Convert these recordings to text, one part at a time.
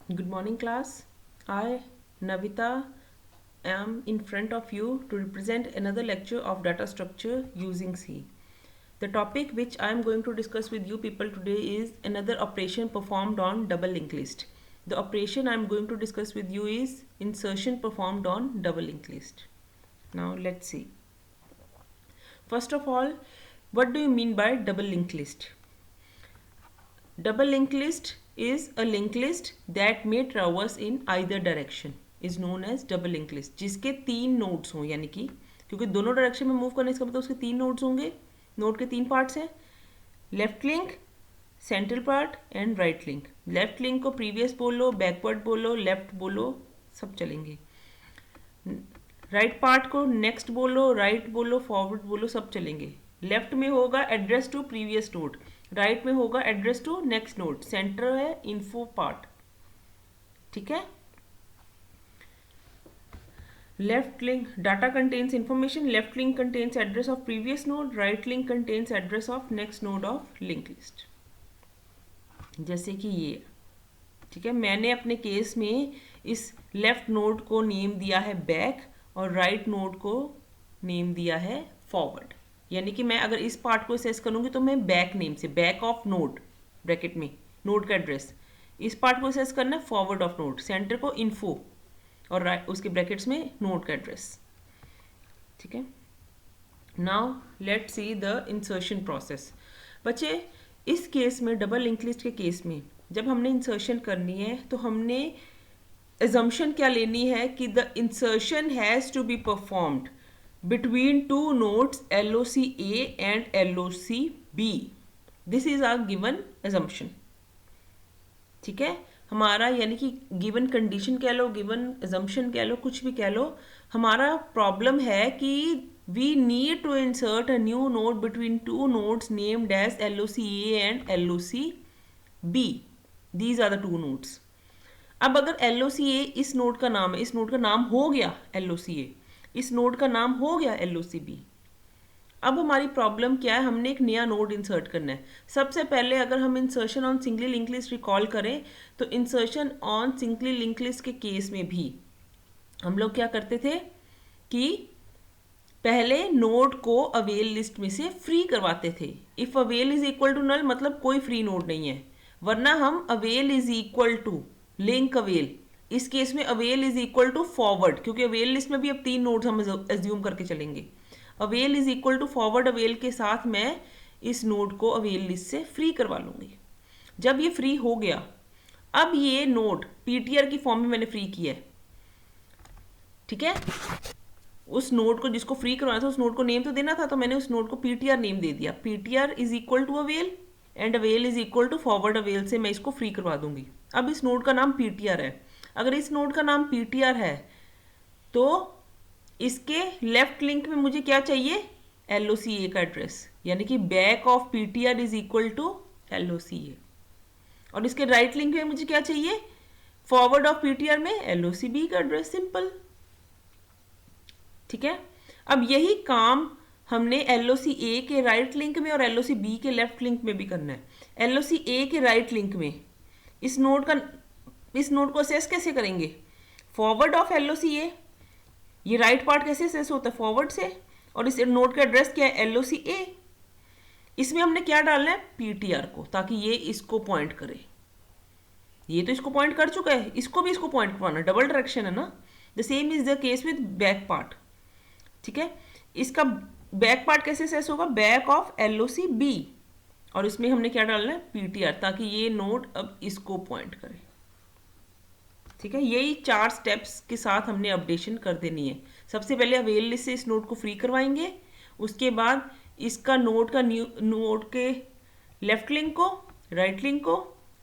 Good morning, class. I, Navita, am in front of you to represent another lecture of data structure using C. The topic which I am going to discuss with you people today is another operation performed on double linked list. The operation I am going to discuss with you is insertion performed on double linked list. Now let's see. First of all, what do you mean by double linked list? Double linked list is a linked list that may traverse in either direction is known as double linked list जिसके तीन nodes हों यानी कि क्योंकि दोनों direction में move करने इसका मतलब उसके तीन नोड्स होंगे नोड के तीन पार्ट्स हैं left link central part and right link left link को प्रीवियस बोलो बैकवर्ड बोलो लेफ्ट बोलो सब चलेंगे राइट पार्ट को नेक्स्ट बोलो राइट बोलो फॉरवर्ड बोलो सब चलेंगे लेफ्ट में होगा address to previous node right में होगा address to next node center है इन्फो पार्ट ठीक है left link data contains information left link contains address of previous node right link contains address of next node of link list जैसे कि ये ठीक है मैंने अपने केस में इस लेफ्ट नोड को नेम दिया है बैक और राइट नोड को नेम दिया है फॉरवर्ड यानी कि मैं अगर इस पार्ट को असेस करूंगी तो मैं बैक नेम से बैक ऑफ नोड ब्रैकेट में नोड का एड्रेस इस पार्ट को असेस करना है फॉरवर्ड ऑफ नोड सेंटर को इन्फो और उसके ब्रैकेट्स में नोड का एड्रेस ठीक है now let's see the insertion process बच्चे इस केस में डबल लिंक लिस्ट के केस में जब हमने इंसर्शन करनी है तो हमने assumption क्या लेनी है कि the insertion has to be performed between two nodes LOC A and LOC B. This is our given assumption. ठीक है हमारा यानी कि गिवन कंडीशन कह लो गिवन assumption कह लो कुछ भी कह लो हमारा प्रॉब्लम है कि we need to insert a new node between two nodes named as LOC A and LOC B. These are the two nodes. अब अगर LOC A इस नोड का नाम है इस नोड का नाम हो गया LOC A इस नोड का नाम हो गया LOCB अब हमारी प्रॉब्लम क्या है हमने एक नया नोड इंसर्ट करना है सबसे पहले अगर हम insertion on singly link list recall करें तो insertion on singly link list के केस में भी हम लोग क्या करते थे कि पहले नोड को अवेल लिस्ट में से फ्री करवाते थे if avail is equal to null मतलब कोई फ्री नोड नहीं है वरना हम avail is equal to link avail इस केस में avail is equal to forward क्योंकि अवेल लिस्ट में भी अब तीन नोड्स हम एज्यूम करके चलेंगे avail is equal to forward avail के साथ मैं इस नोड को अवेल लिस्ट से फ्री करवा लूंगी जब ये फ्री हो गया अब ये नोड पीटीआर की फॉर्म में मैंने फ्री किया है ठीक है उस नोड को जिसको फ्री करवाना था उस नोड को नेम तो देना था तो मैंने उस नोड को पीटीआर नेम दे दिया PTR is equal to avail and avail is equal to forward avail से मैं इसको फ्री करवा दूंगी अब इस नोड का नाम पीटीआर है अगर इस नोड का नाम पीटीआर है तो इसके लेफ्ट लिंक में मुझे क्या चाहिए LOCA का एड्रेस यानी कि back of PTR is equal to LOCA और इसके राइट लिंक में मुझे क्या चाहिए फॉरवर्ड ऑफ पीटीआर में LOCB का एड्रेस सिंपल ठीक है अब यही काम हमने LOCA के राइट लिंक में और LOCB के लेफ्ट लिंक में भी करना है LOCA के राइट लिंक में इस नोड को असेस कैसे करेंगे फॉरवर्ड ऑफ LOCA ये राइट पार्ट कैसे असेस होता है फॉरवर्ड से और इस नोड का एड्रेस क्या है LOCA इसमें हमने क्या डालना है PTR को ताकि ये इसको पॉइंट करे ये तो इसको पॉइंट कर चुका है इसको भी इसको पॉइंट करवाना डबल डायरेक्शन है ना the same is the case with back part ठीक है इसका बैक पार्ट कैसे असेस होगा बैक ऑफ LOCB और इसमें हमने क्या डालना है PTR ताकि ये नोड अब इसको पॉइंट करे ठीक है यही चार स्टेप्स के साथ हमने अपडेशन कर देनी है सबसे पहले अवेल लिस्ट से इस नोड को फ्री करवाएंगे उसके बाद इसका नोड का न्यू नोड के लेफ्ट लिंक को राइट लिंक को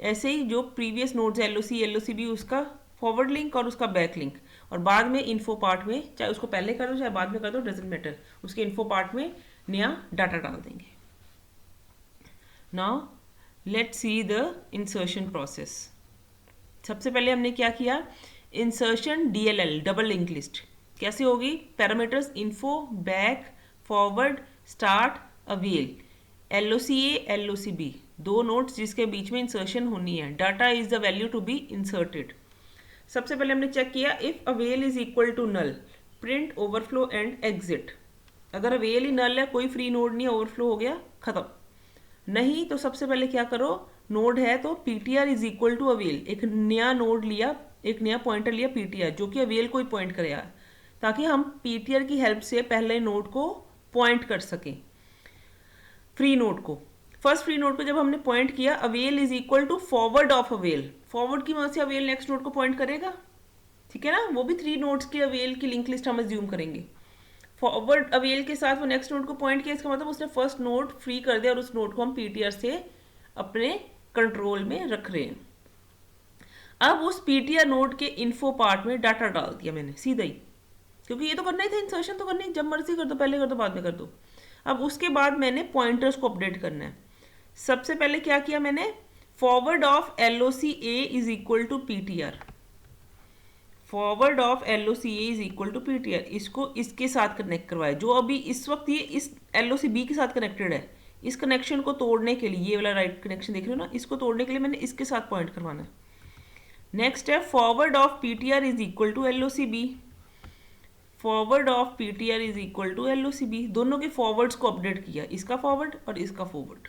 ऐसे ही जो प्रीवियस नोड्स LOC LOCB उसका फॉरवर्ड लिंक और उसका बैक लिंक और बाद में इन्फो पार्ट में चाहे उसको पहले कर दो चाहे बाद में कर दो डजंट मैटर उसके इन्फो पार्ट में नया डाटा डाल देंगे now let's see the insertion process सबसे पहले हमने क्या किया insertion DLL double link list कैसे होगी parameters info back forward start avail LOCA LOCB दो नोड्स जिसके बीच में इंसर्शन होनी है. Data is the value to be inserted. सबसे पहले हमने चेक किया if avail is equal to null, print overflow and exit. अगर अवेल ही नल है, कोई फ्री नोड नहीं है, ओवरफ्लो हो गया, खत्म. नहीं तो सबसे पहले क्या करो, नोड है तो ptr is equal to avail, एक नया नोड लिया, एक नया पॉइंटर लिया ptr जो कि अवेल को ही पॉइंट करेगा, ताकि हम ptr की हेल्प से पहले नोड को पॉइंट कर सकें, फ्री नोड को. फर्स्ट फ्री नोड को जब हमने पॉइंट किया, avail is equal to forward of avail, forward की मदद से अवेल नेक्स्ट नोड को पॉइंट करेगा. ठीक है ना, वो भी 3 नोड्स की अवेल की लिंक लिस्ट हम अज्यूम करेंगे. फॉरवर्ड अवेल के साथ वो नेक्स्ट नोड को पॉइंट किया, इसका मतलब उसने फर्स्ट नोड फ्री कर दिया और उस नोड को हम ptr से अपने कंट्रोल में रख रहे हैं. अब उस ptr नोड के इन्फो पार्ट में डाटा डाल दिया मैंने सीधा ही, क्योंकि ये तो करना ही था, इंसर्शन तो करनी, जब मर्जी कर दो, पहले कर दो बाद में कर दो. अब उसके बाद मैंने पॉइंटर्स को अपडेट करना है. सबसे पहले क्या किया मैंने, forward of LOC A is equal to ptr, forward of LOC A is equal to ptr, इसको इसके साथ कनेक्ट करवाया, जो अभी इस वक्त ये इस LOC B के साथ कनेक्टेड है. इस कनेक्शन को तोड़ने के लिए, ये वाला राइट कनेक्शन देख रहे हो ना, इसको तोड़ने के लिए मैंने इसके साथ पॉइंट करवाना है. नेक्स्ट है forward of ptr is equal to LOC B, forward of ptr is equal to LOC B, दोनों के फॉरवर्ड्स को अपडेट किया, इसका फॉरवर्ड और इसका फॉरवर्ड.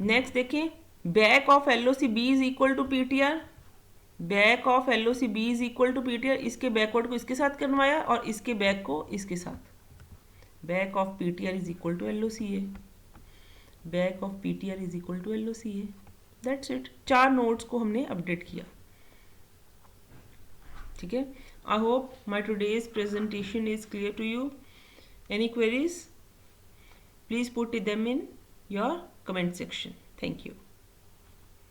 नेक्स्ट देखें, back of LOC B is equal to ptr, back of LOC B is equal to ptr, इसके backward को इसके साथ करवाया और इसके बैक को इसके साथ. Back of ptr is equal to LOC A, back of ptr is equal to LOC A. That's it, 4 nodes को हमने अपडेट किया. ठीक है, I hope my today's presentation is clear to you. Any queries, please put them in your comment section. Thank you.